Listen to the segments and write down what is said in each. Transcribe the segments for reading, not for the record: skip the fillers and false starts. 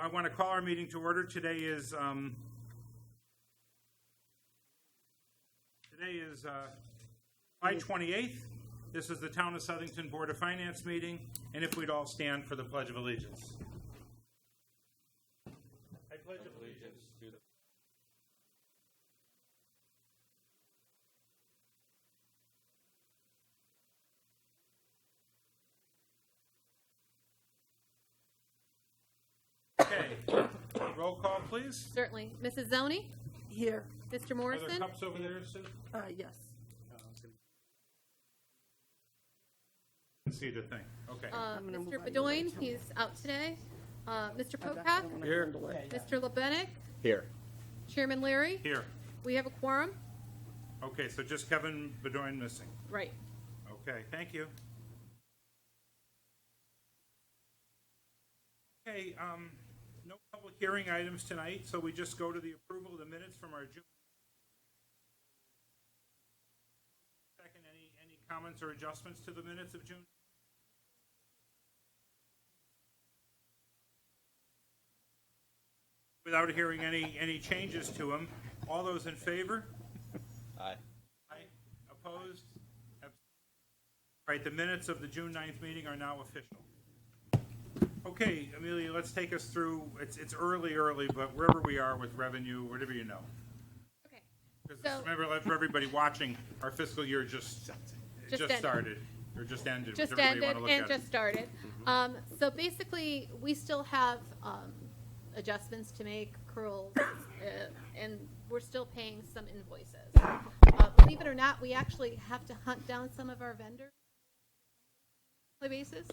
I want to call our meeting to order. Today is July 28th. This is the Town of Southington Board of Finance meeting, and if we'd all stand for the Pledge of Allegiance. I pledge allegiance to the Okay, roll call, please. Certainly. Mrs. Zoni? Here. Mr. Are there Morrison? cups over there, Sue? Yes. See the thing. Okay. gonna move Mr. out of your Bedoin, way, he's out today. Mr. Pocock? Here. Mr. Lebenik? Here. Chairman Leary? Here. We have a quorum? Okay, so just Kevin Bedoin missing. Right. Okay, thank you. Okay, no public hearing items tonight, so we just go to the approval of the minutes from our June. Second, any comments or adjustments to the minutes of June? Without hearing any changes to them, all those in favor? Aye. Aye. Opposed? All right, the minutes of the June 9th meeting are now official. Okay, Amelia, let's take us through, it's early, but wherever we are with revenue, whatever you know. Okay. Because So- remember, for everybody watching, our fiscal year just ended. started, or just ended. Just whichever way you ended wanna look and at it. just started. So basically, we still have adjustments to make, accruals, and we're still paying some invoices. Believe it or not, we actually have to hunt down some of our vendors on a basis.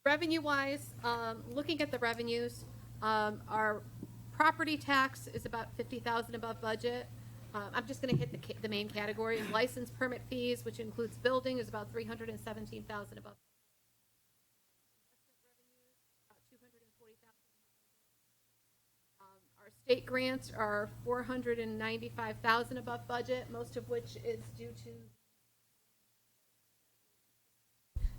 Revenue-wise, looking at the revenues, our property tax is about 50,000 above budget. I'm just going to hit the main categories. License permit fees, which includes building, is about 317,000 above. About 240,000. Our state grants are 495,000 above budget, most of which is due to.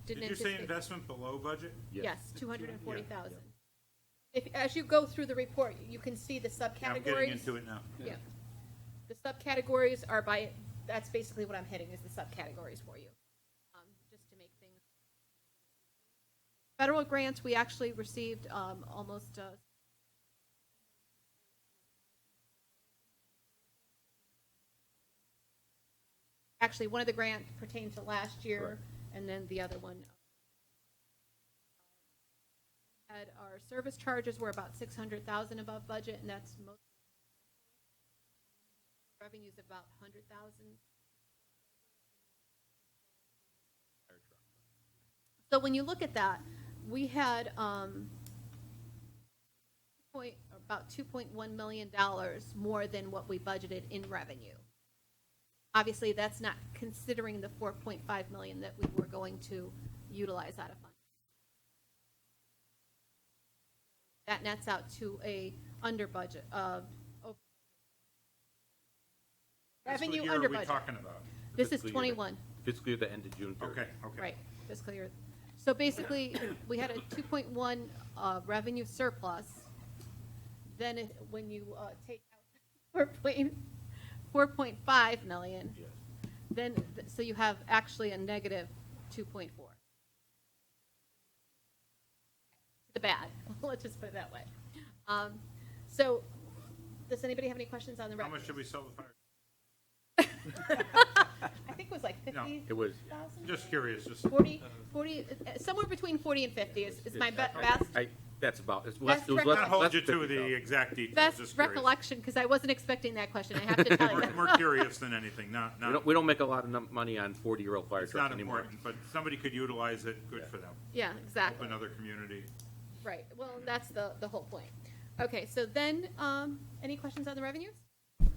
Did you say investment below budget? Yes, 240,000. As you go through the report, you can see the Yeah, I'm subcategories. getting into it now. Yeah. The subcategories are that's basically what I'm hitting is the subcategories for you. Just to make things. Federal grants, we actually received almost. Actually, one of the grants pertained to last year, Correct. and then the other one. Had our service charges were about 600,000 above budget, and that's most. Revenues of about 100,000. So when you look at that, we had about $2.1 million more than what we budgeted in revenue. Obviously, that's not considering the $4.5 million that we were going to utilize out of fund. That nets out to a under budget of revenue Fiscal year under are we budget. talking about? This is Fiscal year 21, Fiscal year that ended June 3rd. Okay. right, fiscal year. So basically, we had a 2.1 revenue surplus. Then when you take out 4.5 million, Yes. then, so you have actually a negative 2.4. The bad, let's just put it that way. So, does anybody have any questions on the How revenue? much did we sell the fire? I think it was like 50,000? It was, Just curious, just. 40, somewhere between 40 and 50 is my best that's about, it's Best less, it was Not less. hold less you than to the 50,000. exact details, best just curious. recollection, because I wasn't expecting that question, I have to tell you. More curious than anything, not, We don't make a lot of money on 40-year-old fire it's trucks not anymore. important, but somebody could utilize it, good for them. Yeah, Help exactly. another community. Right, well, that's the whole point. Okay, so then, any questions on the revenues? Okay,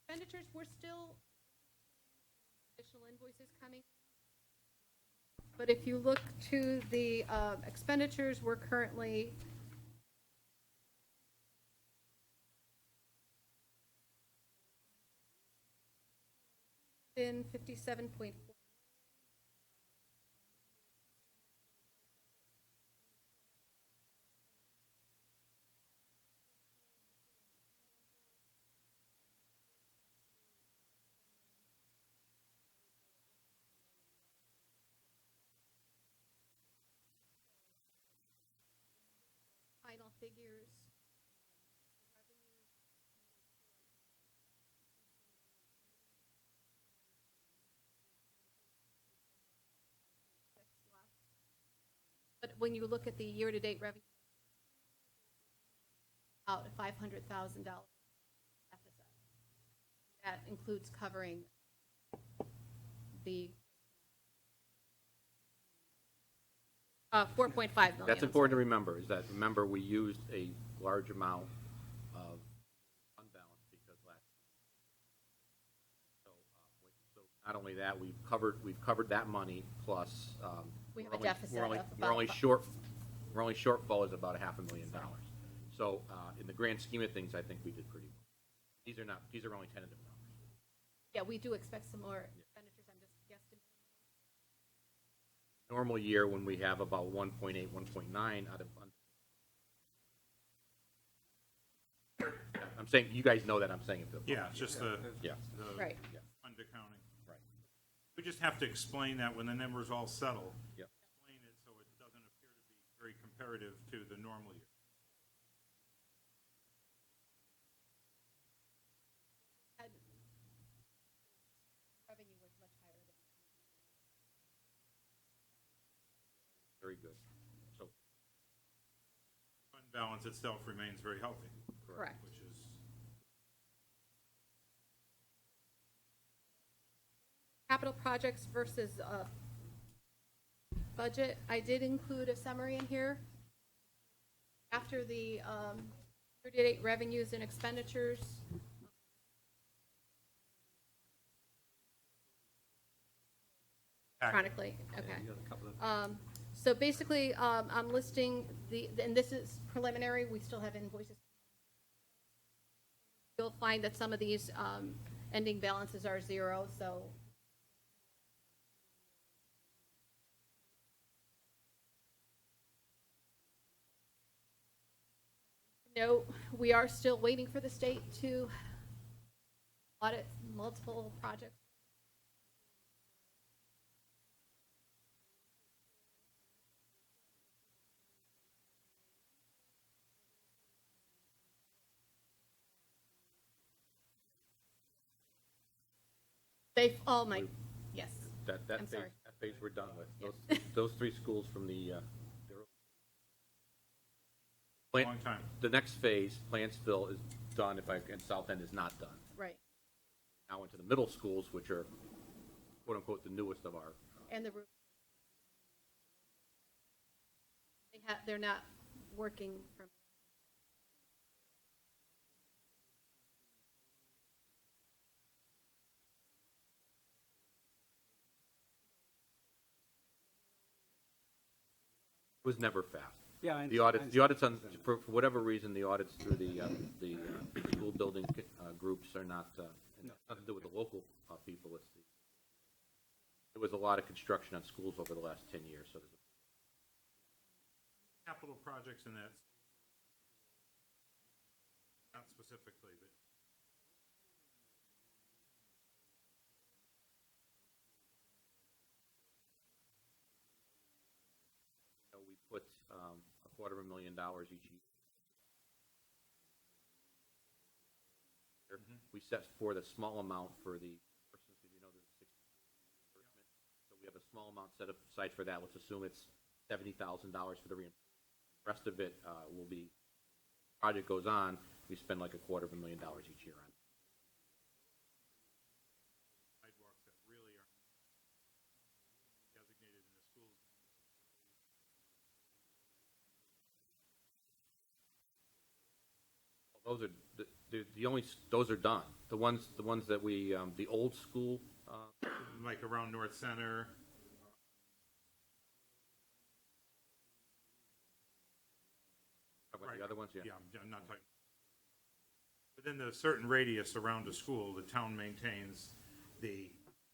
expenditures, we're still, additional invoices coming. But if you look to the expenditures, we're currently in 57.4. figures. But when you look at the year-to-date revenue, out a $500,000 deficit. That includes covering the 4.5 million. That's important to remember, is that, remember, we used a large amount of fund balance because so not only that, we've covered that money, plus, We have we're a only- deficit we're only, of we're only about- short, we're only shortfall is about $500,000. So, in the grand scheme of things, I think we did pretty well. These are only tentative numbers. Yeah, we do expect some more expenditures. I'm just guessing. Normal year, when we have about 1.8, 1.9 out of, I'm saying, you guys know that I'm saying it. to the Yeah, it's just the Yeah. Right. fund accounting. Right. We just have to explain that when the numbers all settle. Yep. Explain it so it doesn't appear to be very comparative to the normal year. Had- Revenue was much higher than. Very good. So, Fund balance itself remains very healthy. Correct. Which is, Capital projects versus budget. I did include a summary in here. After the year-to-date revenues and expenditures. Chronically, okay. So basically, I'm listing and this is preliminary, we still have invoices. You'll find that some of these ending balances are zero, so. No, we are still waiting for the state to audit multiple projects. They've, oh my, yes. that I'm phase, sorry. that phase we're done with. Yes. Those three schools from the, long time. the next phase, Plantsville is done, and South End is not done. Right, Now into the middle schools, which are quote-unquote the newest of our, and the roof. They're not working from. it was never fast. Yeah, The audits on, for whatever reason, the audits through the school building groups are not, and it's nothing to do with the local people, there was a lot of construction on schools over the last 10 years, so there's Capital projects in that, not specifically, but we put $250,000 each year. We set forth a small amount for the persons, because there's a 60 reimbursement. So we have a small amount set aside for that. Let's assume it's $70,000 for the reimbursement. The rest of it will be, project goes on, we spend like $250,000 each year on it. sidewalks that really are designated in the schools. Those are the only, those are done. The ones that we, the old school, Like around North Center. the other ones, yeah. Yeah, I'm not talking. Within the certain radius around a school, the town maintains the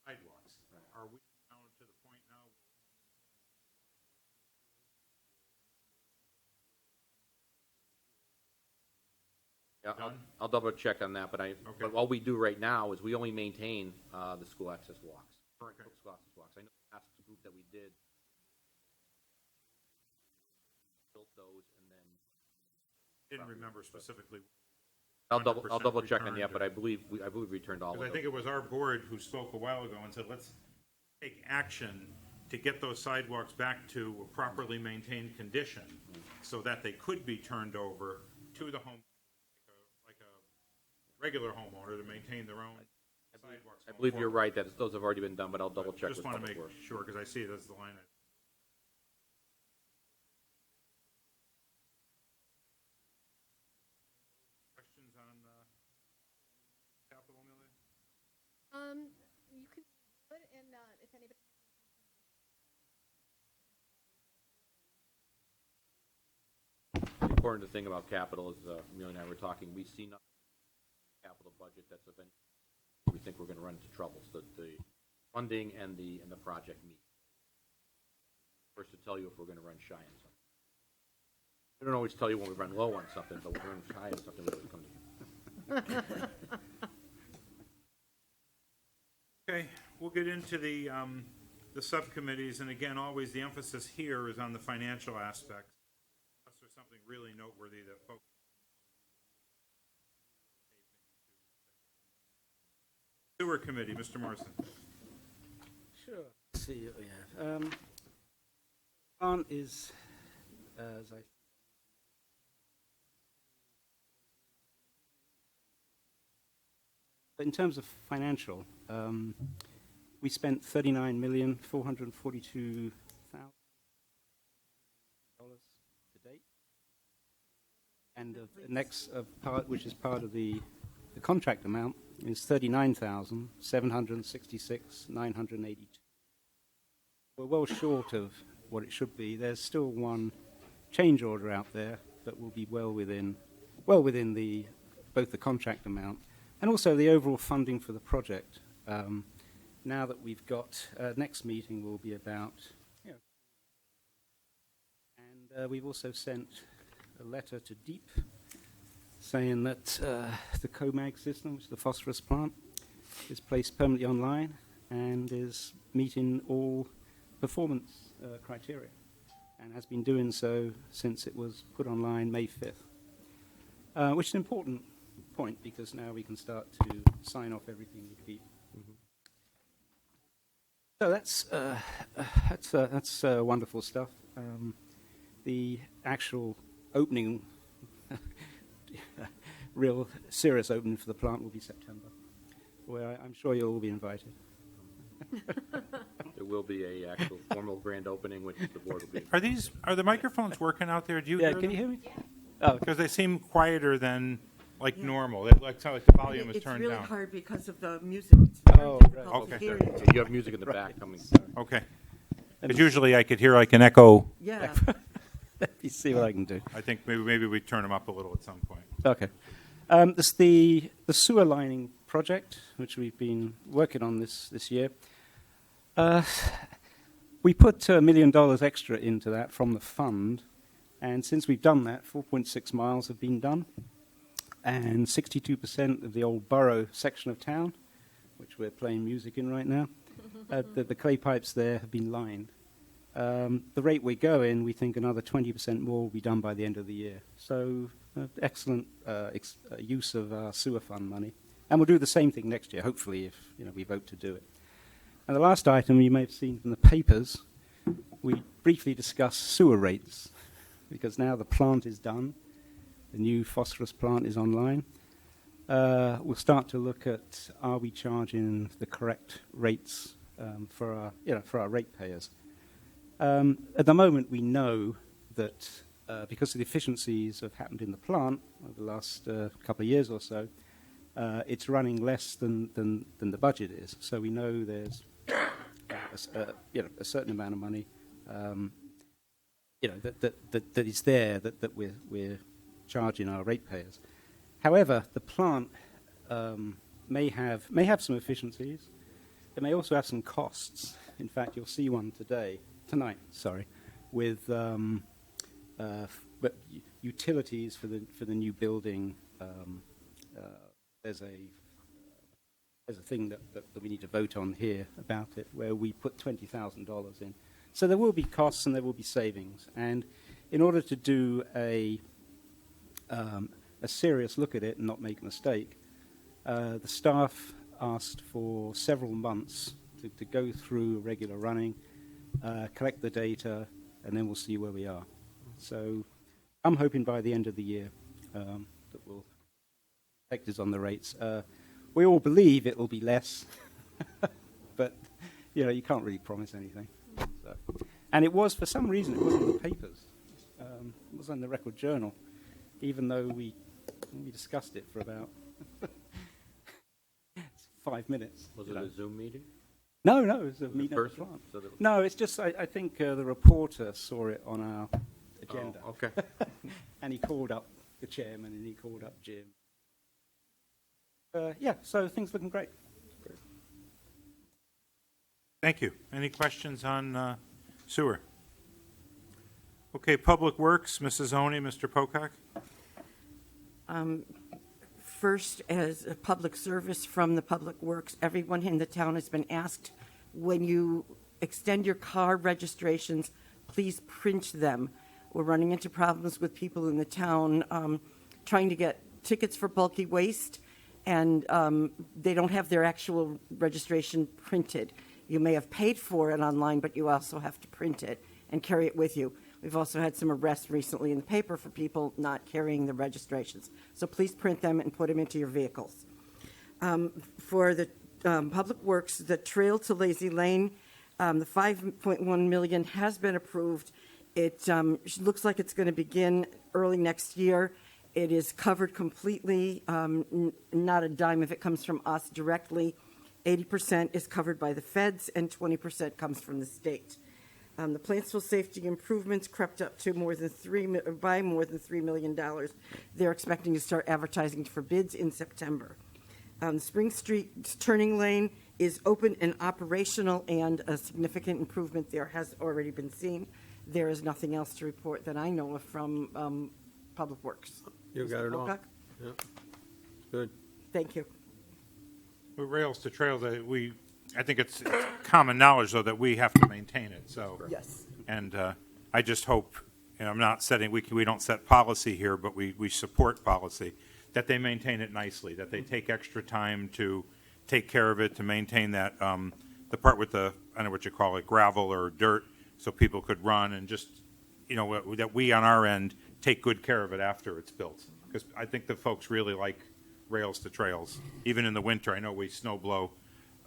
sidewalks. Are we now to the point now? Yeah, Done? I'll double check on that, but but all we do right now is we only maintain the school access walks. Okay. School access walks. I know the last group that we did built those, and then didn't remember specifically. I'll double 100% check on that, returned but I believe we returned all of Because I them. think it was our board who spoke a while ago and said, let's take action to get those sidewalks back to a properly maintained condition so that they could be turned over to the home, like a regular homeowner to maintain their own sidewalks. I believe you're right, that those have already been done, but I'll double check with Just want to Public make Works. sure, because I see it as the line. Questions on capital, Amelia? You can do it, and if anybody. The important thing about capital is, Amelia and I were talking, we see nothing in the capital budget that's of any, we think we're gonna run into troubles, the funding and the project meet. First to tell you if we're gonna run shy on something. We don't always tell you when we run low on something, but when we run shy on something, we always come to you. Okay, we'll get into the subcommittees, and again, always the emphasis here is on the financial aspects. Unless there's something really noteworthy that folks. Sewer Committee, Mr. Morrison. Sure. Let's see what we have. Plant is, as I but in terms of financial, we spent $39,442,000 to date, and the next part, which is part of the contract amount, is $39,766,982. We're well short of what it should be. There's still one change order out there that will be well within the both the contract amount and also the overall funding for the project. Now that we've got next meeting will be about, and we've also sent a letter to DEEP saying that the COMAG system, which is the phosphorus plant, is placed permanently online and is meeting all performance criteria and has been doing so since it was put online May 5th, which is an important point because now we can start to sign off everything with DEEP. So that's wonderful stuff. The actual opening, real serious opening for the plant will be September, where I'm sure you'll all be invited. There will be a actual formal grand opening, which the board will be. Are the microphones working out there? Do you Yeah, hear can you them? hear me? Oh, Because they seem quieter than like Yeah. normal. It looks like the volume is It's turned really down. hard because of the music. It's very Oh, difficult right. to Okay. hear you. You have music in the back coming. Okay. Because usually I could hear like an echo. Yeah. let me see what I can do. I think maybe we turn them up a little at some point. Okay. This is the sewer lining project, which we've been working on this year. We put $1 million extra into that from the fund, and since we've done that, 4.6 miles have been done, and 62% of the old borough section of town, which we're playing music in right now, the clay pipes there have been lined. The rate we're going, we think another 20% more will be done by the end of the year. So excellent use of our sewer fund money. And we'll do the same thing next year, hopefully, if we vote to do it. And the last item you may have seen from the papers, we briefly discussed sewer rates, because now the plant is done. The new phosphorus plant is online. We'll start to look at, are we charging the correct rates for our ratepayers? At the moment, we know that because of the efficiencies that have happened in the plant over the last couple of years or so, it's running less than the budget is. So we know there's a certain amount of money that is there that we're charging our ratepayers. However, the plant may have some efficiencies. It may also have some costs. In fact, you'll see one tonight, with utilities for the new building. There's a thing that we need to vote on here about it, where we put $20,000 in. So there will be costs and there will be savings. And in order to do a a serious look at it and not make a mistake. The staff asked for several months to go through regular running, collect the data, and then we'll see where we are. So I'm hoping by the end of the year that we'll effect is on the rates. We all believe it will be less, but you can't really promise anything. So. And it was, for some reason, it was in the papers. It was in the Record Journal, even though we discussed it for about 5 minutes. Was it a Zoom meeting? No, it was a meeting at the person? plant. So that- No, it's just I think the reporter saw it on our agenda, Oh, okay. and he called up the chairman and he called up Jim. Yeah, so things looking great. Thank you. Any questions on sewer? Okay, Public Works, Mrs. Oni, Mr. Pocock. First, as a public service from the Public Works, everyone in the town has been asked, when you extend your car registrations, please print them. We're running into problems with people in the town trying to get tickets for bulky waste, and they don't have their actual registration printed. You may have paid for it online, but you also have to print it and carry it with you. We've also had some arrests recently in the paper for people not carrying the registrations. So please print them and put them into your vehicles. For the Public Works, the trail to Lazy Lane, the $5.1 million has been approved. It looks like it's going to begin early next year. It is covered completely, not a dime if it comes from us directly. 80% is covered by the feds and 20% comes from the state. The Plantsville safety improvements crept up to more than $3 million. They're expecting to start advertising for bids in September. Spring Street turning lane is open and operational, and a significant improvement there has already been seen. There is nothing else to report that I know of from Public Works. You got it all. Pocock? Yeah. Good. Thank you. With Rails to Trails, I think it's common knowledge, though, that we have to maintain it, so. Yes. And I just hope, I'm not setting, we don't set policy here, but we support policy, that they maintain it nicely, that they take extra time to take care of it, to maintain that, the part with I don't know what you call it, gravel or dirt, so people could run, and just, that we on our end take good care of it after it's built. Because I think the folks really like Rails to Trails. Even in the winter, I know we snow blow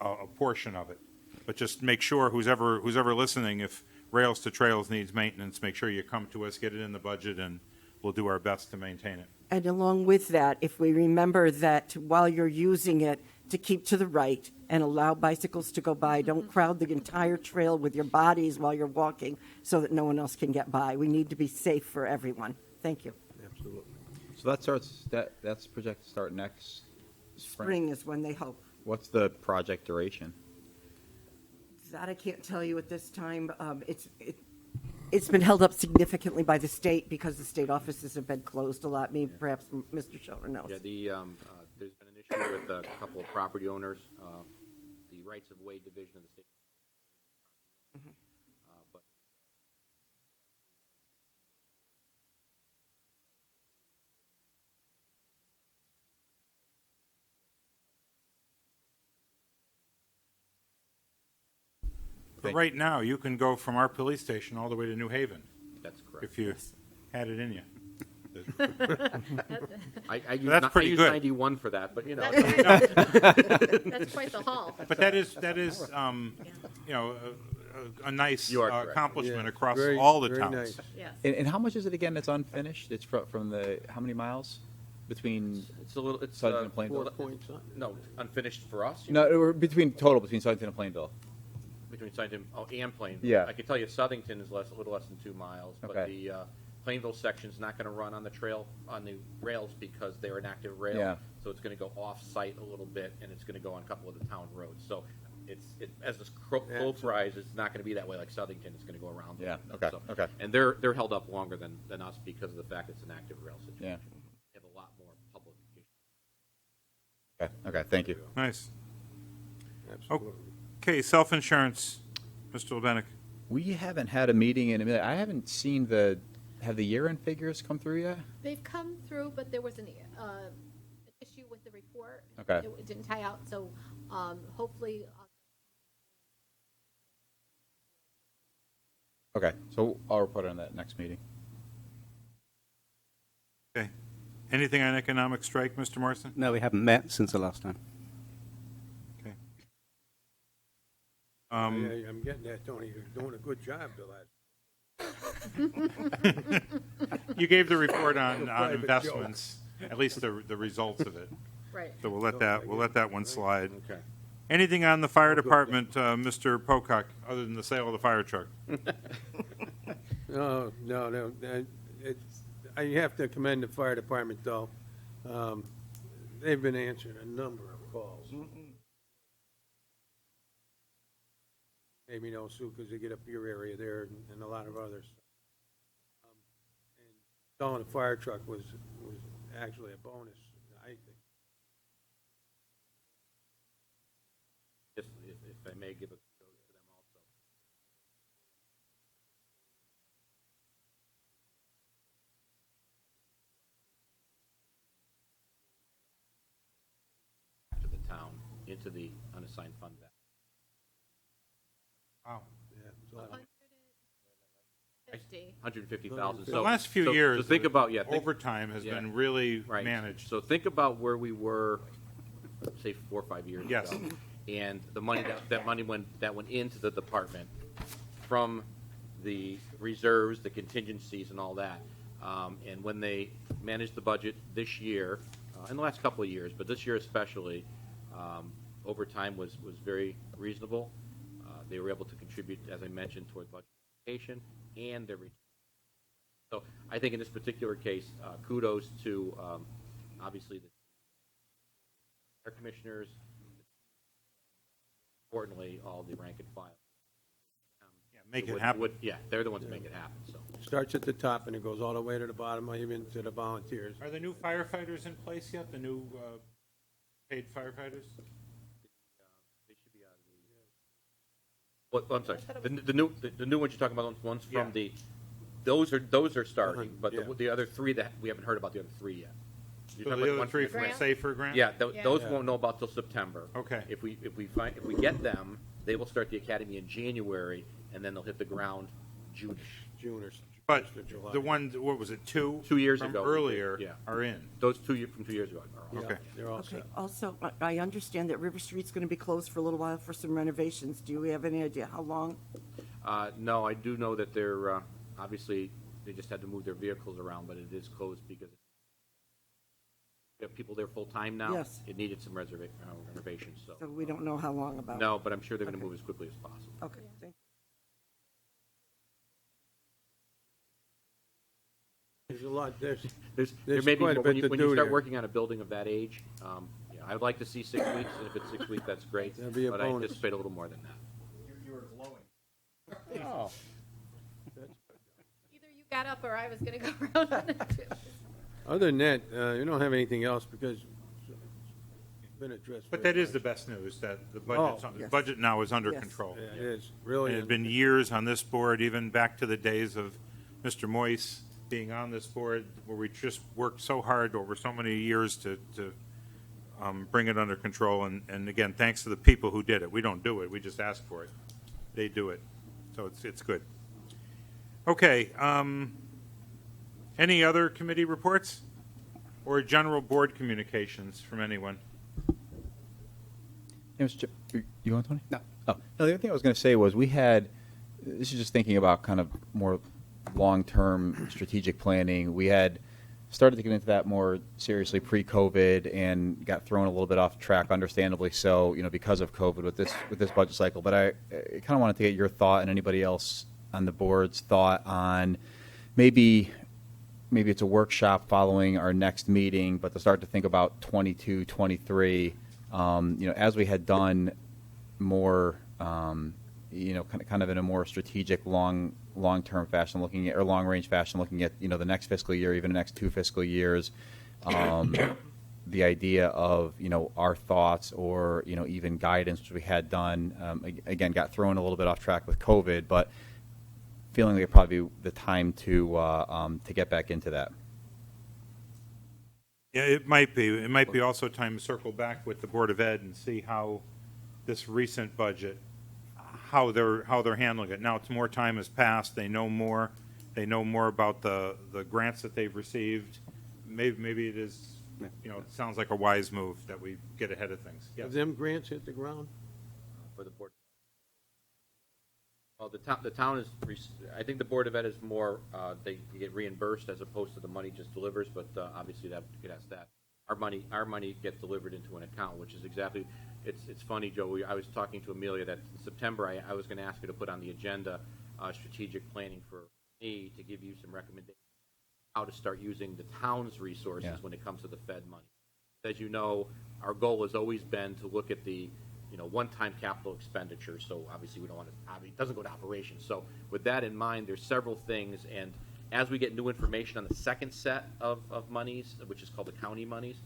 a portion of it. But just make sure, who's ever listening, if Rails to Trails needs maintenance, make sure you come to us, get it in the budget, and we'll do our best to maintain it. And along with that, if we remember that while you're using it, to keep to the right and allow bicycles to go by, don't crowd the entire trail with your bodies while you're walking so that no one else can get by. We need to be safe for everyone. Thank you. Absolutely. So that's projected to start next Spring is when they hope. What's the project duration? That I can't tell you at this time. It's been held up significantly by the state because the state offices have been closed a lot. Maybe perhaps Mr. Schiller knows. Yeah, there's been an issue with a couple of property owners, the rights of way division of the state. But But right now, you can go from our police station all the way to New Haven, that's correct. if you had it in you. I use, That's pretty I use good. 91 for that, but That's quite the haul. But that is a nice You are correct. accomplishment Yeah, across very- all the very towns. nice. Yes. And how much is it again that's unfinished? It's from the, how many miles between, it's a little, it's Sutton and Plainville? no, unfinished for us. no, or between Southington and Plainville? Between Sutton and Plainville. Yeah. I can tell you Southington is a little less than 2 miles, but Okay. the Plainville section's not going to run on the trail, on the rails, because they're an active rail. Yeah. So it's going to go off-site a little bit, and it's going to go on a couple of the town roads. So as this crow flies, it's not going to be that way like Southington. It's going to go around. a Yeah, little bit. okay, okay. And they're held up longer than us because of the fact it's an active rail situation. Yeah. They have a lot more public issues. Okay, thank you. Nice. Absolutely. Okay, self-insurance, Mr. Lebenik. We haven't had a meeting in a minute. I haven't seen the have the year-end figures come through yet? They've come through, but there was an issue with the report. Okay. It didn't tie out, so hopefully, Okay, so I'll report on that next meeting. Okay. Anything on economic strike, Mr. Morrison? No, we haven't met since the last time. Okay. I'm getting that, Tony. You're doing a good job, the last. You gave the report on Private investments, at least the results of it. right. So we'll let that one slide. Okay. Anything on the fire department, Mr. Pocock, other than the sale of the fire truck? No. I have to commend the fire department, though. They've been answering a number of calls. Maybe no, Sue, because they get up your area there and a lot of others. And selling a fire truck was actually a bonus, I think. Just if I may give a kudos to them also. To the town, into the unassigned fund balance. Wow. Yeah, it's a lot of- 150. 150,000. The So last few so years, think about, think, overtime has yeah. been really right. managed. So think about where we were, let's say 4 or 5 years Yes. ago. And the money, that money that went into the department from the reserves, the contingencies and all that. And when they managed the budget this year, in the last couple of years, but this year especially, overtime was very reasonable. They were able to contribute, as I mentioned, toward budget allocation and their return. So I think in this particular case, kudos to obviously the air commissioners, importantly, all the rank and file. Yeah, make it happen. Yeah, they're the ones that make it happen. So Starts at the top and it goes all the way to the bottom, even to the volunteers. Are the new firefighters in place yet? The new paid firefighters? they should be out of the. What? I'm sorry. The new ones you're talking about, the ones from Yeah. those are starting, but Yeah. the other three that we haven't heard about the other three yet. You're So talking the about other ones three from from the grant? Safer grant? Yeah, Yeah. those Yeah. won't know about till September. Okay. If we get them, they will start the academy in January, and then they'll hit the ground June. June or But July. the ones, what was it, 2 years from ago. earlier Yeah. are in? Those from 2 years ago. Are Yeah, all. Okay. They're all Okay, set. also, I understand that River Street's going to be closed for a little while for some renovations. Do you have any idea how long? No, I do know that they're obviously they just had to move their vehicles around, but it is closed because we have people there full time now. Yes. It needed some renovations. So So we don't know how long about. no, but I'm sure they're going to Okay. move as quickly as possible. Okay, thank There's a lot, There There's may be quite a more- bit to when do you start there. working on a building of that age. Yeah, I'd like to see 6 weeks, and if it's 6 weeks, that's great. That'd be a but I bonus. anticipate a little more than that. Oh. Either you got up or I was going to go around on it too. Other than that, you don't have anything else because it's been addressed. But very that is the much. best news, that the yes. budget now is under Yes. control. Yeah, it is, And really. it had been years on this board, even back to the days of Mr. Moyse being on this board, where we just worked so hard over so many years to bring it under control. And again, thanks to the people who did it. We don't do it, we just ask for it. They do it. So it's good. Okay, any other committee reports? Or general board communications from anyone? Hey, Mr. You want, Tony? No. Oh, no, the other thing I was going to say was this is just thinking about kind of more long-term strategic planning. We had started to get into that more seriously pre-COVID and got thrown a little bit off track, understandably so, because of COVID with this budget cycle. But I kind of wanted to get your thought and anybody else on the board's thought on maybe it's a workshop following our next meeting, but to start to think about 22, 23, as we had done more, kind of in a more strategic long-term fashion, looking at, or long-range fashion, looking at, the next fiscal year, even the next 2 fiscal years, the idea of, our thoughts or, even guidance, which we had done, again, got thrown a little bit off track with COVID, but feeling like it'd probably be the time to get back into that. Yeah, it might be. It might be also time to circle back with the Board of Ed and see how this recent budget, how they're handling it. Now, it's more time has passed, they know more about the grants that they've received. Maybe it is, it sounds like a wise move that we get ahead of things. Yes. Have them grants hit the ground? For the board. Well, the town is, I think the Board of Ed is more, they get reimbursed as opposed to the money just delivers, but obviously that could ask that. Our money gets delivered into an account, which is exactly, it's funny, Joe, I was talking to Amelia that in September, I was gonna ask her to put on the agenda, strategic planning for me to give you some recommendations how to start using the town's resources when it comes to the Fed money. As you know, our goal has always been to look at the one-time capital expenditure, so obviously we don't want to, it doesn't go to operations. So with that in mind, there's several things, and as we get new information on the second set of monies, which is called the county monies,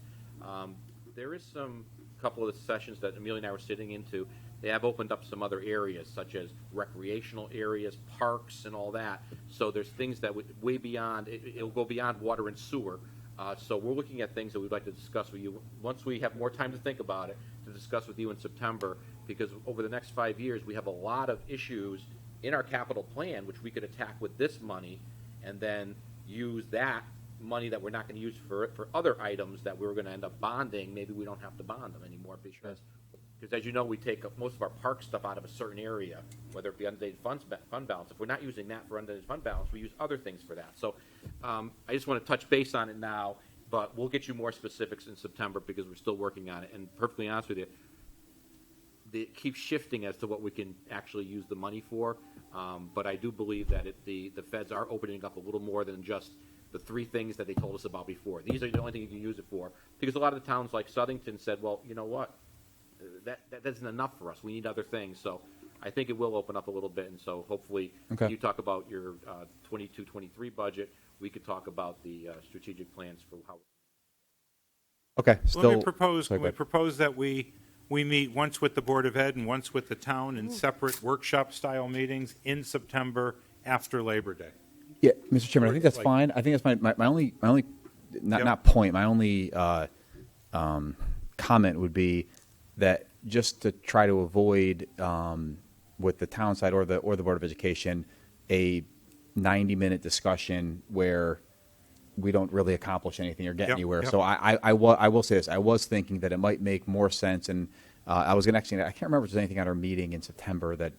there is some couple of the sessions that Amelia and I were sitting into. They have opened up some other areas, such as recreational areas, parks, and all that. So there's things that would way beyond, it'll go beyond water and sewer. So we're looking at things that we'd like to discuss with you once we have more time to think about it, to discuss with you in September, because over the next 5 years, we have a lot of issues in our capital plan, which we could attack with this money, and then use that money that we're not going to use for other items that we're going to end up bonding. Maybe we don't have to bond them anymore because as you know, we take most of our park stuff out of a certain area, whether it be undated fund balance. If we're not using that for undated fund balance, we use other things for that. So I just want to touch base on it now, but we'll get you more specifics in September because we're still working on it. And perfectly honest with you, it keeps shifting as to what we can actually use the money for. But I do believe that the feds are opening up a little more than just the three things that they told us about before. These are the only things you can use it for. Because a lot of the towns like Southington said, well, you know what? That isn't enough for us. We need other things. So I think it will open up a little bit. And so hopefully you talk about your 22-23 budget. We could talk about the strategic plans for how. Okay. Let me propose, can we propose that we meet once with the Board of Ed and once with the town in separate workshop-style meetings in September after Labor Day? Yeah, Mr. Chairman, I think that's Like- fine. I think that's my only Yep. not point. My only comment would be that just to try to avoid with the town side or the Board of Education a 90-minute discussion where we don't really accomplish anything or get Yep, anywhere. yep. So I will say this. I was thinking that it might make more sense, and I was going to actually, I can't remember if there's anything at our meeting in September that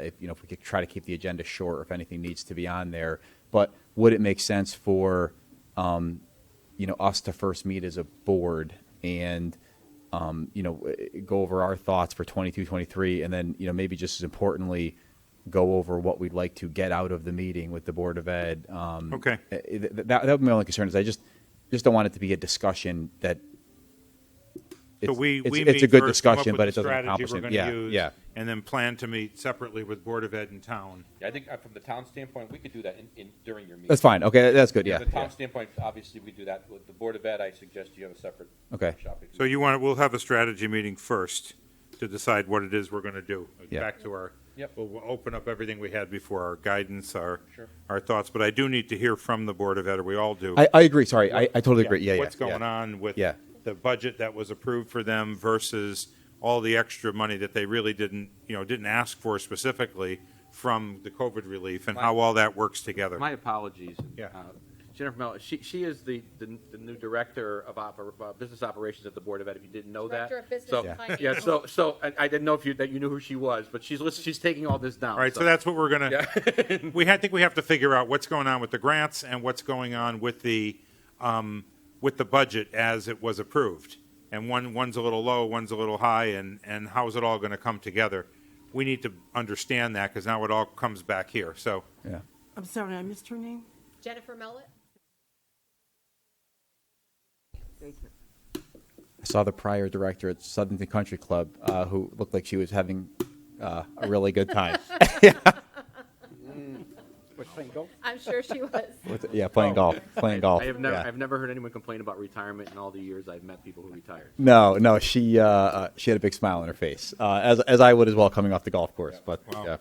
if we could try to keep the agenda short or if anything needs to be on there. But would it make sense for us to first meet as a board and go over our thoughts for 22-23, and then maybe just as importantly go over what we'd like to get out of the meeting with the Board of Ed. Okay. That would be my only concern. Is I just don't want it to be a discussion that So we it's meet a good first, come up discussion, with but the it doesn't strategy accomplish we're anything. gonna Yeah, use, yeah. and then plan to meet separately with Board of Ed in town. Yeah, I think from the town standpoint, we could do that during your meeting. That's fine. Okay, that's good. Yeah. From the town standpoint, obviously, we do that. With the Board of Ed, I suggest you have a separate Okay. workshop. So we'll have a strategy meeting first to decide what it is we're going to do. Yeah. Back to our, Yep. we'll open up everything we had before, our guidance, our Sure. thoughts. But I do need to hear from the Board of Ed, or we all do. I agree. Sorry, I totally agree. Yeah, What's yeah, going yeah. on with Yeah. the budget that was approved for them versus all the extra money that they really didn't ask for specifically from the COVID relief, and how all that works together. My apologies. Yeah. Jennifer Mel, she is the new director of business operations at the Board of Ed. If you didn't know that, Director of Business so and Finance. yeah, so I didn't know that you knew who she was, but she's taking all this down. All right, so that's what we're going to, yeah. I think we have to figure out what's going on with the grants and what's going on with the budget as it was approved. And one's a little low, one's a little high, and how's it all going to come together? We need to understand that, because now it all comes back here, so. Yeah. I'm sorry, I missed her name? Jennifer Mellett? Thank you. I saw the prior director at Southington Country Club who looked like she was having a really good time. I'm sure she was. Playing golf. Playing golf. I've never heard anyone complain about retirement in all the years I've met people who retired. No, she had a big smile on her face, as I would as well coming off the golf course. But Wow.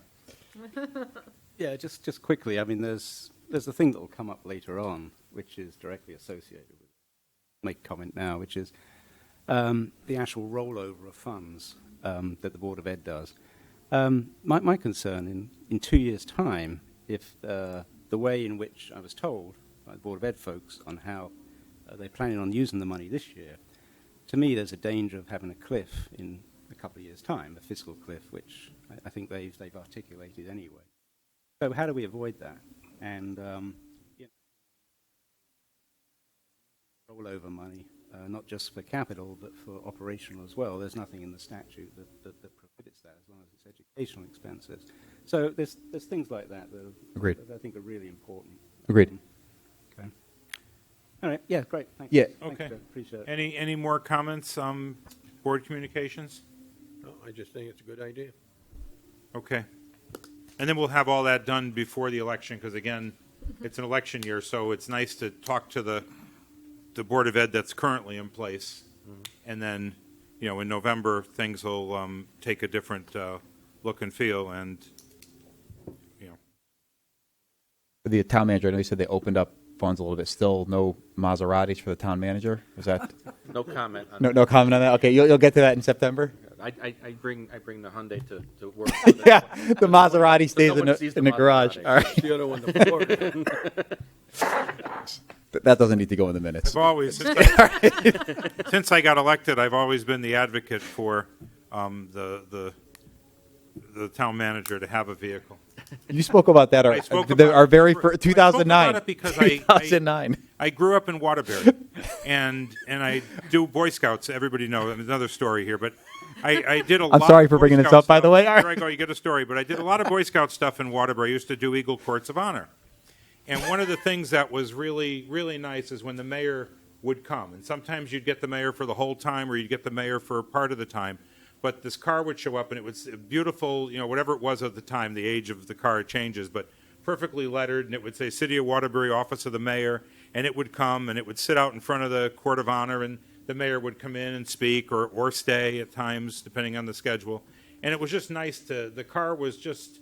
yeah. Yeah, just quickly. I mean, there's a thing that will come up later on, which is directly associated with. Make a comment now, which is the actual rollover of funds that the Board of Ed does. My concern in 2 years' time, if the way in which I was told by the Board of Ed folks on how they're planning on using the money this year, to me, there's a danger of having a cliff in a couple of years' time, a fiscal cliff, which I think they've articulated anyway. So how do we avoid that? And rollover money, not just for capital, but for operational as well. There's nothing in the statute that prohibits that, as long as it's educational expenses. So there's things like that Agreed. that I think are really important. Agreed. Okay. All right. Yeah. Great. Thanks. Yeah. Thanks, Okay. Joe. Appreciate it. Any more comments, board communications? No, I just think it's a good idea. Okay. And then we'll have all that done before the election, because again, it's an election year, so it's nice to talk to the Board of Ed that's currently in place. And then, in November, things will take a different look and feel, and, For the town manager, I know you said they opened up funds a little bit. Still no Maseratis for the town manager? Was that No comment on no comment on that? Okay, you'll get to that in September. I bring the Hyundai to work. Yeah, the Maserati stays No in one sees the garage. Maserati. All right, The other one, the Florida. that doesn't need to go in the minutes. I've always, since I got elected, I've always been the advocate for the town manager to have a vehicle. You spoke about that. I spoke about Our very it for- first 2009. I spoke about it because I- 2009. I grew up in Waterbury, and I do Boy Scouts. Everybody knows. Another story here, but I did a lot. I'm sorry of for Boy bringing this Scout up, by the stuff. way. Here I go. You get a story, but I did a lot of Boy Scout stuff in Waterbury. I used to do Eagle Courts of Honor, and one of the things that was really, really nice is when the mayor would come, and sometimes you'd get the mayor for the whole time, or you'd get the mayor for part of the time. But this car would show up, and it was beautiful, whatever it was at the time, the age of the car changes, but perfectly lettered, and it would say City of Waterbury, Office of the Mayor, and it would come, and it would sit out in front of the Court of Honor, and the mayor would come in and speak, or stay at times, depending on the schedule. And it was just nice the car was just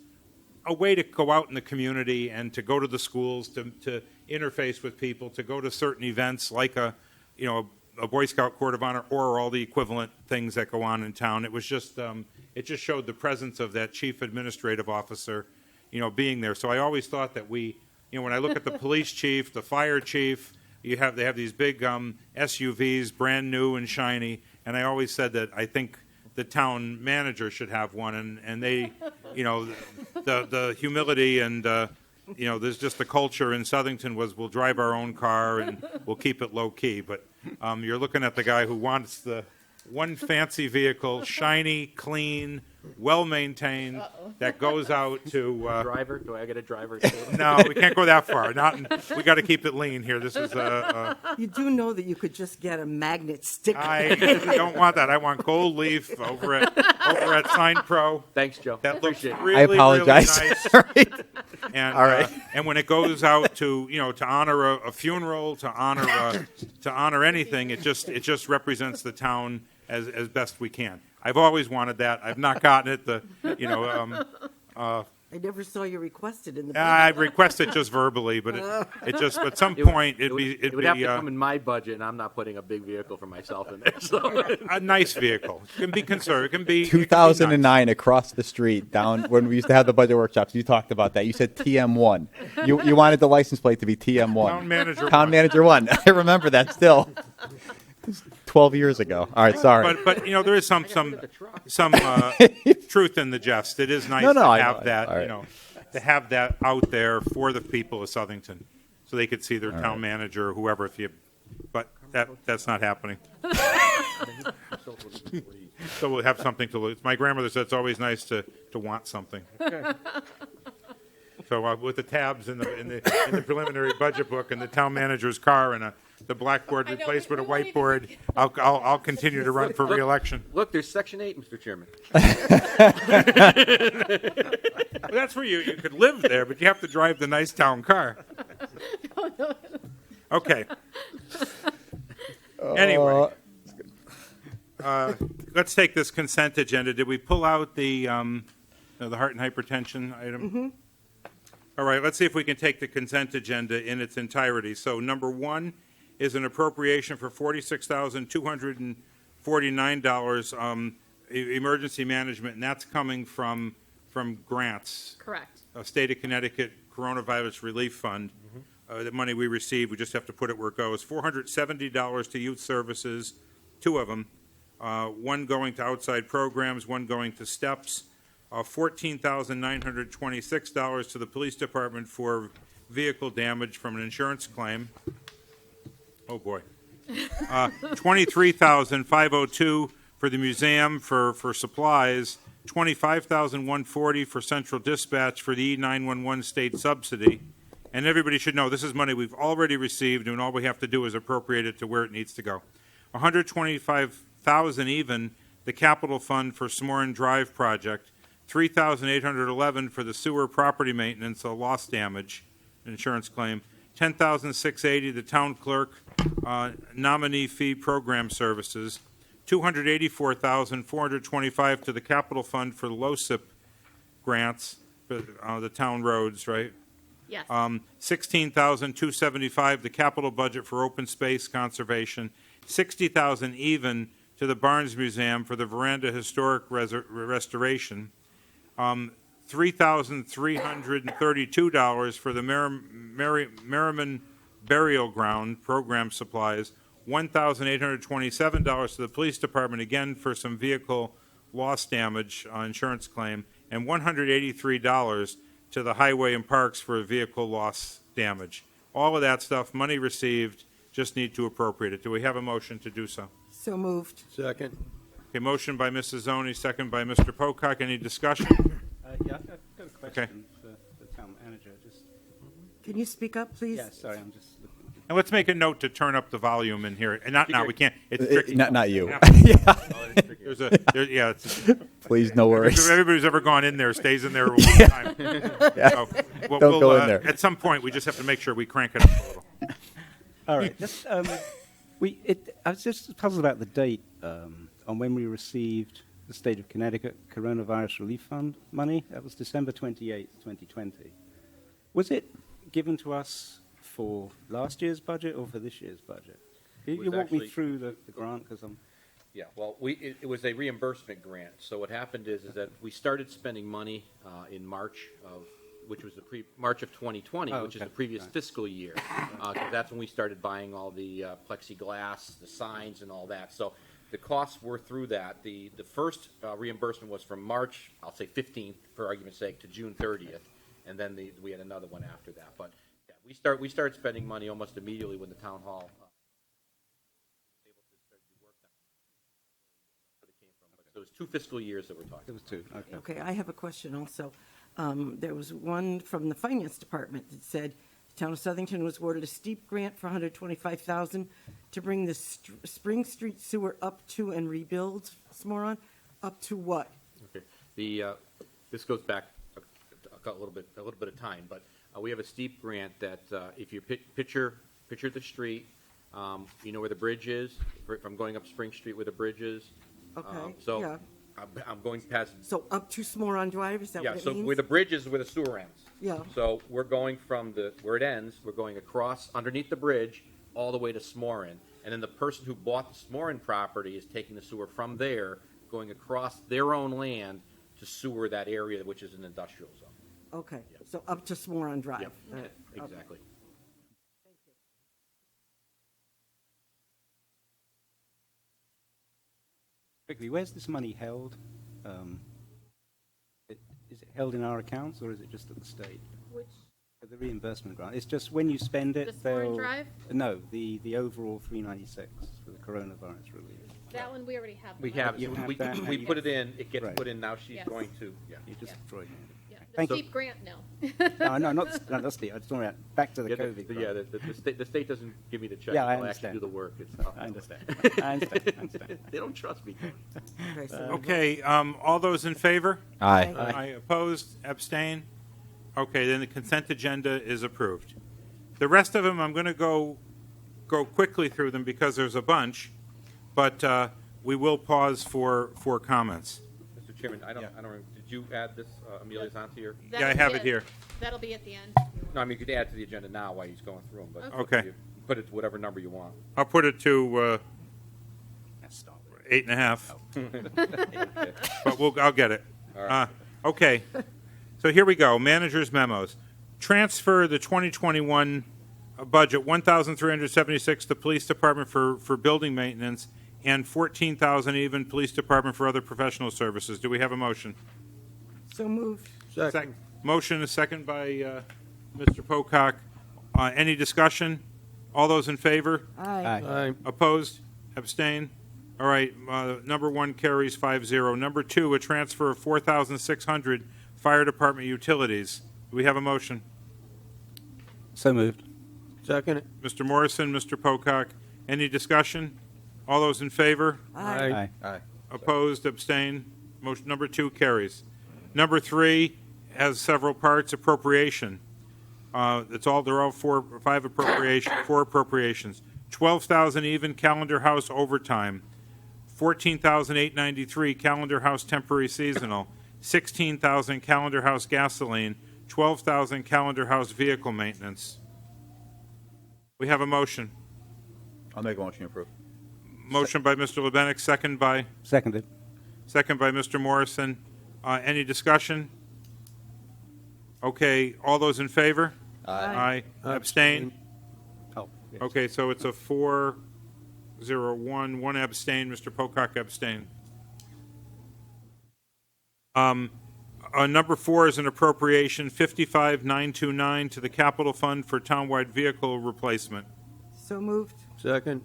a way to go out in the community and to go to the schools, to interface with people, to go to certain events like a Boy Scout Court of Honor, or all the equivalent things that go on in town. It was just, it just showed the presence of that chief administrative officer, being there. So I always thought that when I look at the police chief, the fire chief, they have these big SUVs, brand new and shiny, and I always said that I think the town manager should have one, and they, the humility and, there's just the culture in Southington was we'll drive our own car and we'll keep it low key, but you're looking at the guy who wants the one fancy vehicle, shiny, clean, well-maintained, that goes out to... driver? Do I get a driver too? No, we can't go that far. We got to keep it lean here. This is You do know that you could just get a magnet sticker. I don't want that. I want gold leaf over at Sign Pro. Thanks, Joe. That looks Appreciate it. really, I apologize. really nice. All right. And, All right. And when it goes out to to honor a funeral, to honor anything, it just represents the town as best we can. I've always wanted that. I've not gotten it. I never saw you requested in the. I request it just verbally, but it just at some point It would have to come in my budget, and I'm not putting a big vehicle for myself in there. So a nice vehicle. It can be conservative. It can be 2009 across the street down when we used to have the budget workshops. You talked about that. You said TM1. You wanted the license plate to be TM1. Town manager. Town manager 1. I remember that still. 12 years ago. All right, sorry. But there is some truth in the jest. It is nice No, to I have know. that, All right. to have that out there for the people of Southington, so they could see their town right. manager or whoever. But that's not happening. So we'll have something to look. My grandmother said it's always nice to want something. So with the tabs in the preliminary budget book and the town manager's car and the blackboard replaced with a whiteboard, I'll continue to run for re-election. look, there's Section 8, Mr. Chairman. Well, that's where you could live there, but you have to drive the nice town car. Okay. Anyway, let's take this consent agenda. Did we pull out the heart and hypertension item? All right, let's see if we can take the consent agenda in its entirety. So number one is an appropriation for $46,249, emergency management, and that's coming from grants. Correct. State of Connecticut Coronavirus Relief Fund. The money we receive, we just have to put it where it goes. $470 to youth services, two of them. One going to outside programs, one going to steps. $14,926 to the police department for vehicle damage from an insurance claim. Oh, boy. $23,502 for the museum for supplies. $25,140 for central dispatch for the E911 state subsidy. And everybody should know, this is money we've already received, and all we have to do is appropriate it to where it needs to go. $125,000 even, the capital fund for Smorin Drive project. $3,811 for the sewer property maintenance, a loss damage, insurance claim. $10,680, the town clerk nominee fee program services. $284,425 to the capital fund for the LoSiP grants for the town roads, right? Yes. $16,275, the capital budget for open space conservation. $60,000 even to the Barnes Museum for the veranda historic restoration. $3,332 for the Merriman Burial Ground program supplies. $1,827 to the police department, again for some vehicle loss damage insurance claim, and $183 to the highway and parks for vehicle loss damage. All of that stuff, money received, just need to appropriate it. Do we have a motion to do so? So moved. Second. Okay, motion by Mrs. Zoni, second by Mr. Pocock. Any discussion? Yeah, I've got a question for the town manager. Just Can you speak up, please? yeah, sorry, I'm just looking. And let's make a note to turn up the volume in here. And not now, we can't. It's tricky. Not you. There's yeah, it's, Please, no worries. if everybody's ever gone in there stays in there a long time. So, Don't go in there. At some point, we just have to make sure we crank it up a little. All right, just I was just puzzled about the date on when we received the State of Connecticut Coronavirus Relief Fund money. That was December 28th, 2020. Was it given to us for last year's budget or for this year's budget? Can was you walk me actually- through the grant? Because I'm Yeah, well, it was a reimbursement grant. So what happened is that we started spending money in March which was March of 2020, Oh, which is okay. the previous Right. fiscal year. 'Cause that's when we started buying all the plexiglass, the signs, and all that. So the costs were through that. The first reimbursement was from March, I'll say 15th, for argument's sake, to June 30th, and then we had another one after that. But yeah, we started spending money almost immediately when the town hall was able to start to work on where it came from. But so it was 2 fiscal years that we're talking It was 2. Okay. Okay, I have a question also. There was one from the finance department that said the town of Southington was awarded a steep grant for $125,000 to bring the Spring Street sewer up to and rebuild Smoron. Up to what? Okay. This goes back a little bit of time, but we have a steep grant that if you picture the street, you know where the bridge is, from going up Spring Street where the bridge is. Okay, So yeah. I'm going past. So up to Smoron Drive, is that Yeah. what it So means? where the bridge is, where the sewer ends. Yeah. So we're going from where it ends, we're going across underneath the bridge all the way to Smorin, and then the person who bought the Smorin property is taking the sewer from there, going across their own land to sewer that area, which is an industrial zone. Okay, so up to Smoron Drive. Yep. Okay. Exactly. Quickly, where's this money held? Is it held in our accounts or is it just at the state? Which, The reimbursement grant. It's just when you spend it, The Smorin they'll Drive? No, the overall 396 for the coronavirus relief. that one, we already have. the We money. have, You have we that? we put it in, it gets Right. put in, now she's Yes. going to, yeah. You just Yeah. destroyed me. Yeah, the Thank you. steep grant, no. No, not Steve. I just want to back to the Yeah, COVID. grant. the state doesn't give me the check. Yeah, I I'll actually understand. do the work. I understand. I understand. They don't trust me. Okay, so Okay, all those in favor? Aye. Aye. Opposed, abstain? Okay, then the consent agenda is approved. The rest of them, I'm going to go quickly through them because there's a bunch, but we will pause for comments. Mr. Chairman, I don't, Yeah. I don't, did Did you add this, Amelia's onto your? Yeah, I That'll have be it here. That'll be at the end. No, I mean, you could add to the agenda now while he's going through them, but. Okay. you Put it to whatever number you want. I'll put it to Let's start with 8.5, but I'll get it. All right. Okay, so here we go, manager's memos. Transfer the 2021 budget, 1,376 to police department for building maintenance, and 14,000 even police department for other professional services. Do we have a motion? So moved. Second. Motion, a second by Mr. Pocock. Any discussion? All those in favor? Aye. Aye. Opposed? Abstain? All right, number one carries 5-0. Number two, a transfer of 4,600 fire department utilities. Do we have a motion? So moved. Second. Mr. Morrison, Mr. Pocock. Any discussion? All those in favor? Aye. Aye. Opposed? Abstain? Motion number two carries. Number three has several parts. Appropriation. They're all four appropriations. 12,000 even calendar house overtime. 14,893 calendar house temporary seasonal. 16,000 calendar house gasoline. 12,000 calendar house vehicle maintenance. We have a motion. I'll make a motion to approve. Motion by Mr. Lebenik, second by Seconded. Mr. Morrison. Any discussion? Okay, all those in favor? Aye. Abstain? Oh, yes. Okay, so it's a 4-0-1, one abstain, Mr. Pocock abstained. Number four is an appropriation, 55,929 to the capital fund for townwide vehicle replacement. So moved. Second.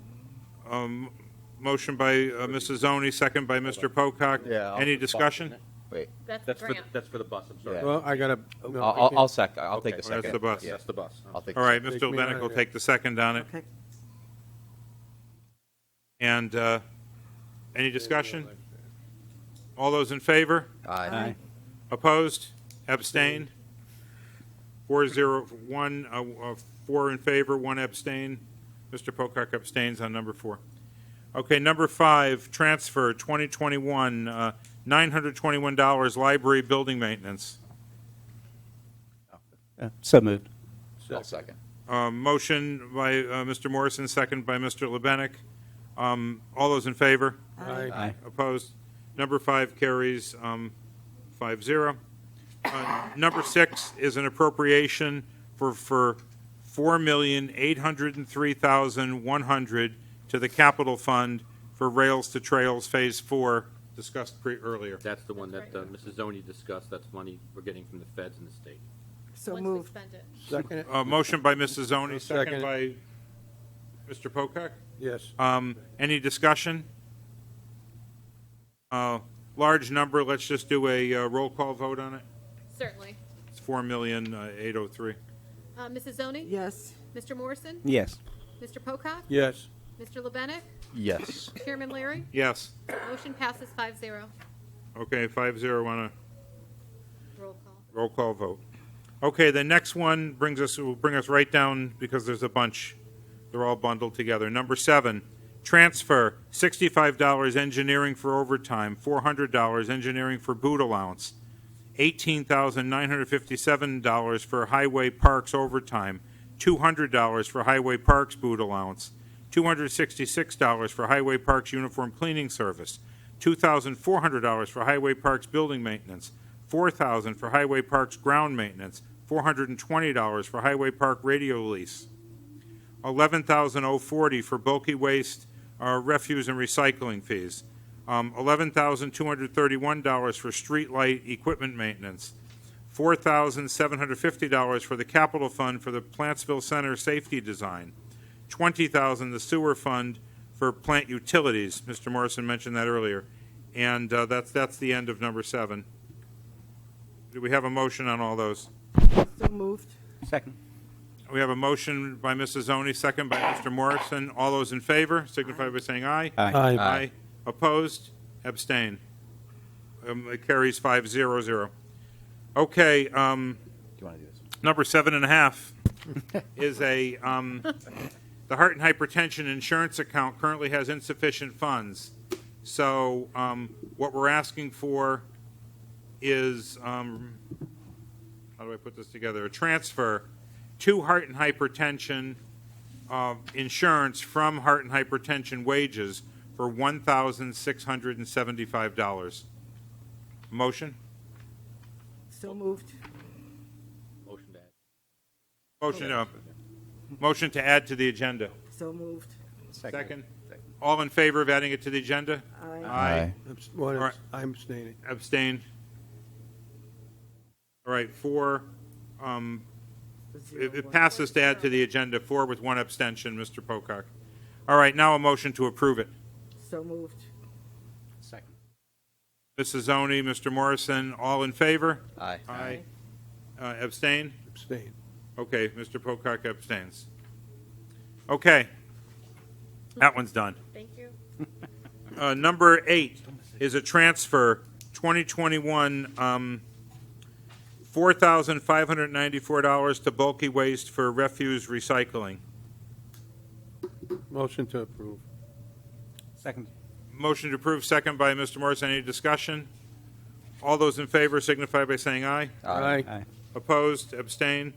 Motion by Mrs. Zoni, second by Mr. Pocock. Yeah, Any discussion? Wait, That's the That's for, grant. that's for the bus, I'm sorry. Yeah. Well, I gotta. no, I I'll can't- second, I'll take Okay. the That's second. the bus. Yeah, That's the bus. I'll take. All right, Take Mr. me Lebenik out will of take the second on it. Okay. And any discussion? All those in favor? Aye. Opposed? Abstained? 4-0-1, 4 in favor, 1 abstain. Mr. Pocock abstains on number 4. Okay, number 5, transfer 2021, $921 library building maintenance. So moved. I'll second. Motion by Mr. Morrison, second by Mr. Lebenik. All those in favor? Aye. Opposed? Number 5 carries 5-0. Number 6 is an appropriation for $4,803,100 to the capital fund for Rails to Trails Phase 4, discussed earlier. That's the one that Mrs. Zoni discussed. That's money we're getting from the feds and the state. So Once we moved. spend it. Second. Motion by Mrs. Zoni, second Second. by Mr. Pocock. Yes. Any discussion? Large number, let's just do a roll call vote on it. Certainly. It's 4,803,000. Mrs. Zoni? Yes. Mr. Morrison? Yes. Mr. Pocock? Yes. Mr. Lebenik? Yes. Chairman Larry? Yes. Motion passes 5-0. Okay, 5-0 on a Roll call. roll call vote. Okay, the next one will bring us right down, because there's a bunch. They're all bundled together. Number 7, transfer, $65 engineering for overtime, $400 engineering for boot allowance, $18,957 for highway parks overtime, $200 for highway parks boot allowance, $266 for highway parks uniform cleaning service, $2,400 for highway parks building maintenance, $4,000 for highway parks ground maintenance, $420 for highway park radio lease, $11,040 for bulky waste, refuse and recycling fees, $11,231 for street light equipment maintenance, $4,750 for the capital fund for the Plantsville Center safety design, $20,000 the sewer fund for plant utilities. Mr. Morrison mentioned that earlier, and that's the end of number 7. Do we have a motion on all those? So moved. Second. We have a motion by Mrs. Zoni, second by Mr. Morrison. All those in favor signify by saying aye. Aye. Aye. Opposed? Abstain. It carries 5-0-0. Okay, Do you want to do this? number 7.5 is the heart and hypertension insurance account currently has insufficient funds. So what we're asking for is, how do I put this together? A transfer to Heart and Hypertension insurance from Heart and Hypertension wages for $1,675. Motion? So moved. Motion to add. Motion to add to the agenda. So moved. Second. All in favor of adding it to the agenda? Aye. One, All right. I'm abstaining. Abstain. All right, four. It passes to add to the agenda, four with one abstention, Mr. Pocock. All right, now a motion to approve it. So moved. Second. Mrs. Zoni, Mr. Morrison, all in favor? Aye. Aye. Abstain? Abstain. Okay, Mr. Pocock abstains. Okay. That one's done. Thank you. Number 8 is a transfer, 2021, $4,594 to bulky waste for refuse recycling. Motion to approve. Second. Motion to approve, second by Mr. Morrison. Any discussion? All those in favor signify by saying aye. Aye. Aye. Opposed, abstain?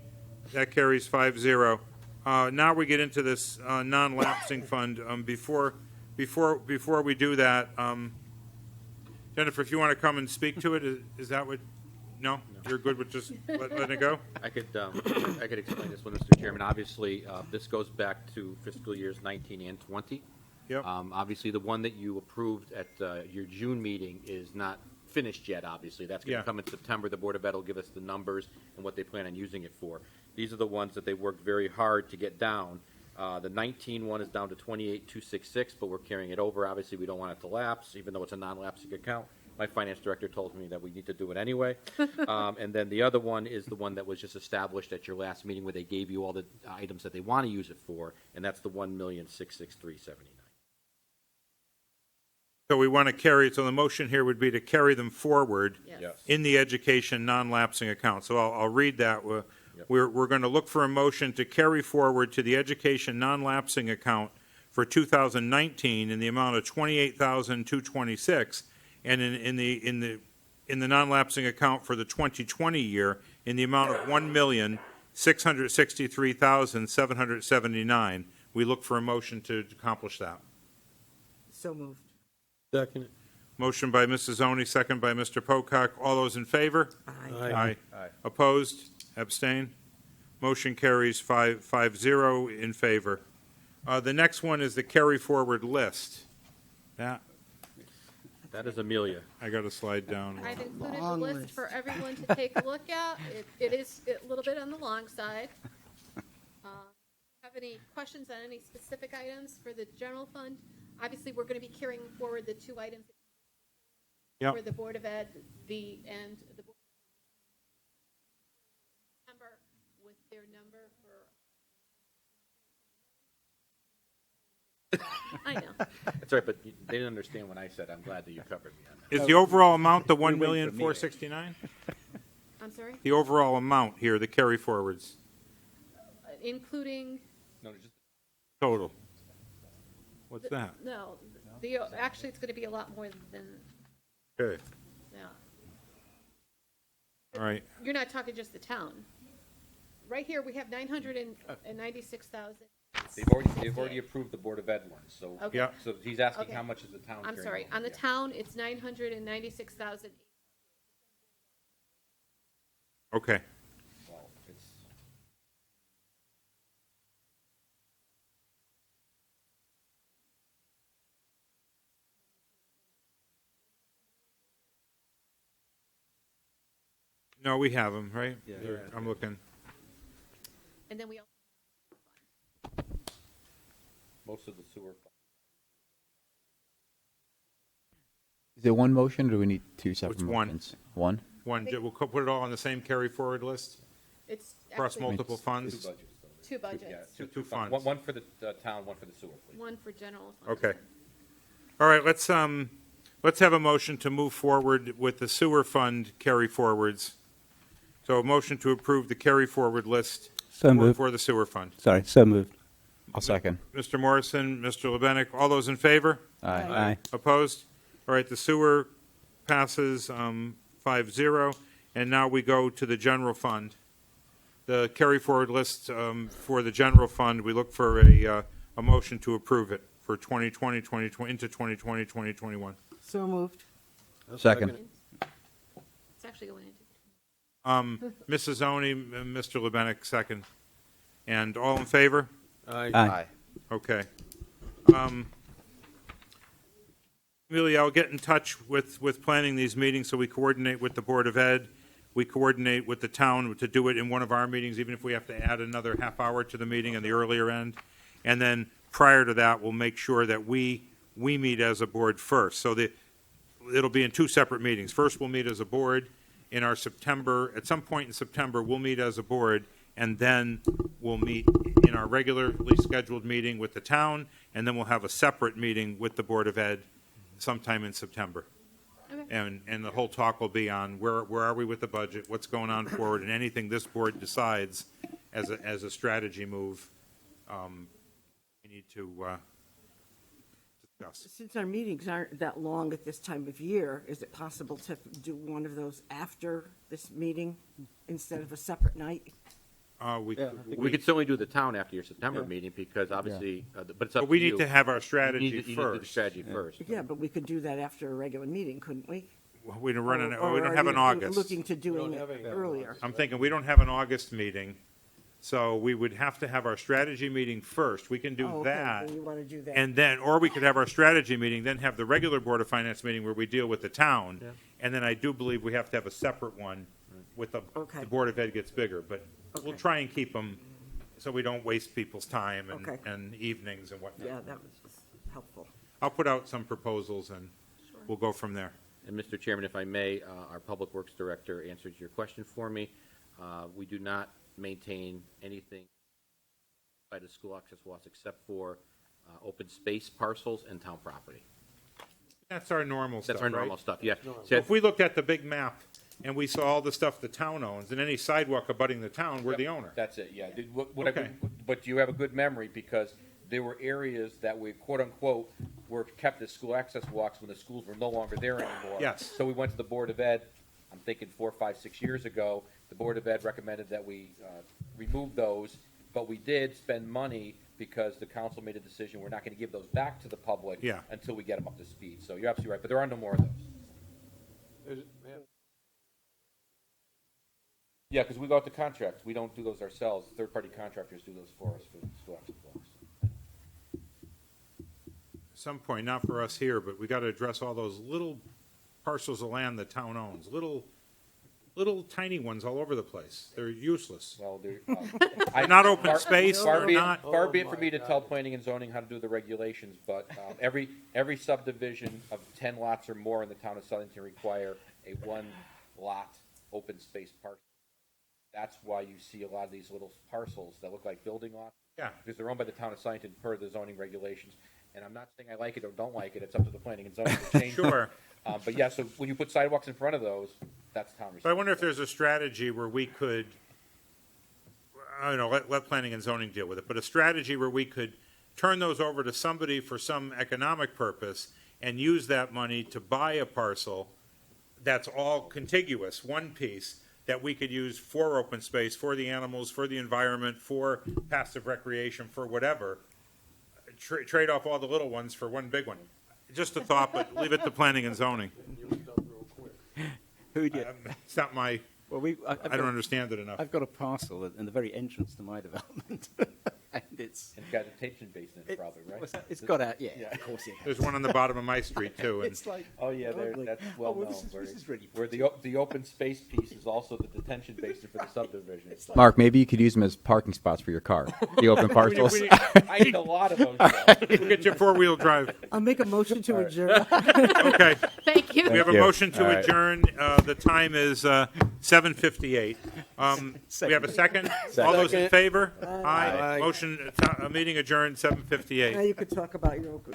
That carries 5-0. Now we get into this non-lapsing fund. Before we do that, Jennifer, if you want to come and speak to it, is that what? No? You're good with just letting it go? I could explain this one, Mr. Chairman. Obviously, this goes back to fiscal years 19 and 20. Yep. Obviously, the one that you approved at your June meeting is not finished yet, obviously. That's going Yeah. to come in September. The Board of Ed will give us the numbers and what they plan on using it for. These are the ones that they worked very hard to get down. The 19 one is down to 28,266, but we're carrying it over. Obviously, we don't want it to lapse, even though it's a non-lapsing account. My finance director told me that we need to do it anyway. And then the other one is the one that was just established at your last meeting where they gave you all the items that they want to use it for, and that's the $1,663,079. So we want to carry, so the motion here would be to carry them forward Yes. in the education non-lapsing account. So I'll read that. We're going to look for a motion to carry forward to the education non-lapsing account for 2019 in the amount of $28,226, and in the non-lapsing account for the 2020 year in the amount of $1,663,779. We look for a motion to accomplish that. So moved. Second. Motion by Mrs. Zoni, second by Mr. Pocock. All those in favor? Aye. Aye. Opposed? Abstain? Motion carries 5-0 in favor. The next one is the carry forward list. That, That is Amelia. I got to slide down. I've included the Long list list. for everyone to take a look at. It is a little bit on the long side. Have any questions on any specific items for the general fund? Obviously, we're going to be carrying forward the two items Yep. for the Board of Ed, and the Board number with their number for. I know. That's right, but they didn't understand what I said. I'm glad that you covered me on that. Is the overall amount the 1,469,000? I'm sorry, The overall amount here, the carry forwards, including, No, just total. What's that? no, actually, it's going to be a lot more than, Okay, yeah. all right. You're not talking just the town. Right here, we have 996,000. they've already approved the Board of Ed one, so. Okay. Yeah. So he's asking Okay. how much is the town I'm carrying sorry, over? on the Yeah. town, it's 996,000. Okay. Well, it's, No, we have them, right? I'm looking. And then we, most of the sewer. Is it one motion, or do we need two separate It's one. motions? One? We'll put it all on the same carry forward list it's across actually multiple Two funds? budgets, though. two budgets, Two funds. One for the town, one for the sewer, please. one for general fund. Okay. All right, let's have a motion to move forward with the sewer fund carry forwards. So a motion to approve the carry forward list So moved. for the sewer fund. Sorry, so moved. I'll second. Mr. Morrison, Mr. Lebenik, all those in favor? Aye. Aye. Opposed? All right, the sewer passes 5-0. And now we go to the general fund. The carry forward list for the general fund, we look for a motion to approve it for 2020, 2020, into 2020, 2021. So moved. Second. It's actually going into. Mrs. Oni, Mr. Lebenik, second. And all in favor? Aye. Okay. Amelia, I'll get in touch with planning these meetings, so we coordinate with the Board of Ed. We coordinate with the town to do it in one of our meetings, even if we have to add another half hour to the meeting on the earlier end. And then prior to that, we'll make sure that we meet as a board first. So it'll be in two separate meetings. First, we'll meet as a board in our September, at some point in September, we'll meet as a board, and then we'll meet in our regularly scheduled meeting with the town, and then we'll have a separate meeting with the Board of Ed sometime in September. Okay. And the whole talk will be on where are we with the budget, what's going on forward, and anything this board decides as a strategy move, we need to discuss. Since our meetings aren't that long at this time of year, is it possible to do one of those after this meeting instead of a separate night? We We could certainly do the town after your September meeting, because obviously, but it's up But we to you. need to have our You strategy need to do the first. strategy first. Yeah, but we could do that after a regular meeting, couldn't we? We don't run Or we don't are have you an August. Looking to doing don't it have any earlier. I'm thinking we don't have an August meeting, so we would have to have our strategy meeting first. We can do Oh, okay, that. then you want to do that. And then, or we could have our strategy meeting, then have the regular Board of Finance meeting where we deal with the town. And then I do believe we have to have a separate one with Okay. the Board of Ed gets bigger. But we'll Okay. try and keep them so we don't waste people's time Okay. and evenings and whatnot. Yeah, that was helpful. I'll put out some proposals and we'll go from there. And Mr. Chairman, if I may, our Public Works Director answered your question for me. We do not maintain anything by the school access walks except for open space parcels and town property. That's our normal stuff, That's our right? normal stuff, yeah. So if we looked at the big map and we saw all the stuff the town owns, and any sidewalk abutting the town, we're the owner. That's it, yeah. Okay. But you have a good memory, because there were areas that we, quote-unquote, were kept as school access walks when the schools were no longer there anymore. Yes. So we went to the Board of Ed, I'm thinking 4, 5, 6 years ago. The Board of Ed recommended that we remove those, but we did spend money because the council made a decision, we're not going to give those back to the public Yeah. until we get them up to speed. So you're absolutely right, but there are no more of those. Yeah, because we go out to contracts. We don't do those ourselves. Third-party contractors do those for us for the school access walks. At some point, not for us here, but we got to address all those little parcels of land the town owns, little tiny ones all over the place. They're useless. Well, they're They're not open space, Far they're be, not, far be it for me to tell planning and zoning how to do the regulations, but every subdivision of 10 lots or more in the town of Southington require a one-lot open space parcel. That's why you see a lot of these little parcels that look like building lots. Yeah. Because they're owned by the town of Southington per the zoning regulations. And I'm not saying I like it or don't like it. It's up to the planning and zoning to change. Sure. But yeah, so when you put sidewalks in front of those, that's town But I responsibility. wonder if there's a strategy where we could, I don't know, let planning and zoning deal with it, but a strategy where we could turn those over to somebody for some economic purpose and use that money to buy a parcel that's all contiguous, one piece, that we could use for open space, for the animals, for the environment, for passive recreation, for whatever. Trade off all the little ones for one big one. Just a thought, but leave it to planning and zoning. Who do you, It's not my, well, I don't understand it enough. I've got a parcel in the very entrance to my development. And it's And it's got a detention basin in it, probably, right? what's that? It's got out, yeah, of course it has. There's one on the bottom of my street too, and It's like, Oh, yeah, ugly. that's Oh, well known. this is really Where the open space piece is also the detention basin for the subdivision. Mark, maybe you could use them as parking spots for your car, the open parcels. I need a lot of those. Joe. we'll get your four-wheel drive. I'll make a motion to adjourn. Okay, Thank you. we have a you. motion to All right. adjourn. The time is 7:58. We have a second? All those in favor? Aye. Motion, meeting adjourned, 7:58. Now you could talk about your open.